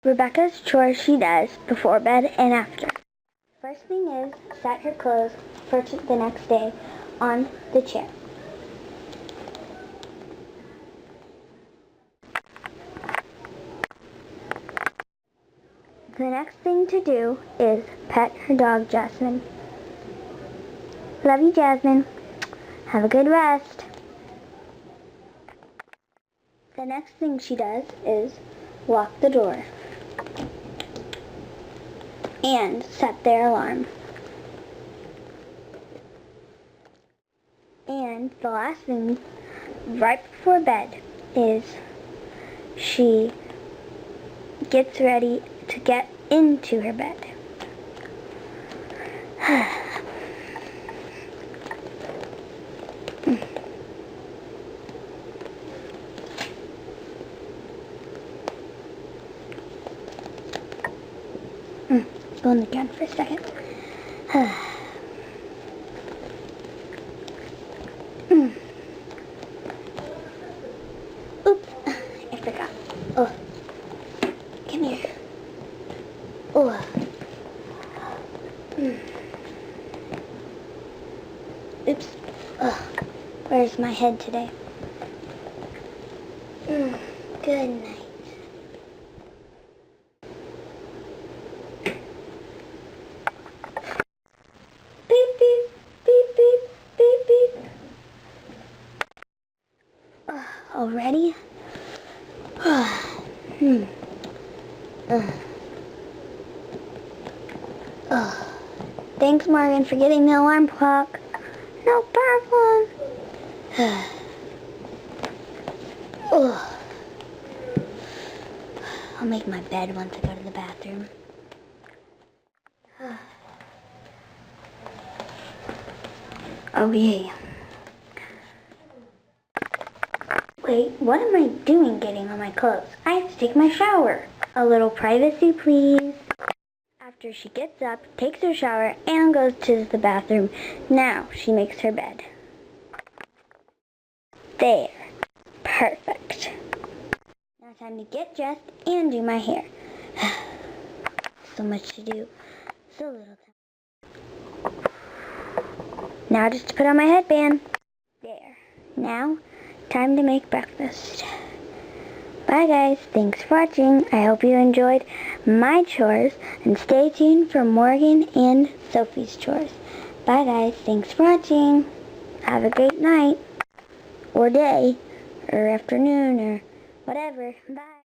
Rebecca's chores she does before bed and after. First thing is set her clothes for the next day on the chair. The next thing to do is pet her dog, Jasmine. Love you, Jasmine. Have a good rest. The next thing she does is lock the door and set their alarm. And the last thing, right before bed, is she gets ready to get into her bed. Go on the ground for a second. Oops, I forgot. Oh, come here. Oh. Oops. Oh, where's my head today? Good night. Beep, beep, beep, beep, beep, beep. Already? Thanks, Morgan, for getting the alarm clock. No problem. I'll make my bed once I go to the bathroom. Oh, yay. Wait, what am I doing getting on my clothes? I have to take my shower. A little privacy, please. After she gets up, takes her shower, and goes to the bathroom, now she makes her bed. There. Perfect. Now time to get dressed and do my hair. So much to do. So little time. Now just to put on my headband. There. Now, time to make breakfast. Bye guys, thanks for watching. I hope you enjoyed my chores, and stay tuned for Morgan and Sophie's chores. Bye guys, thanks for watching. Have a great night, or day, or afternoon, or whatever. Bye.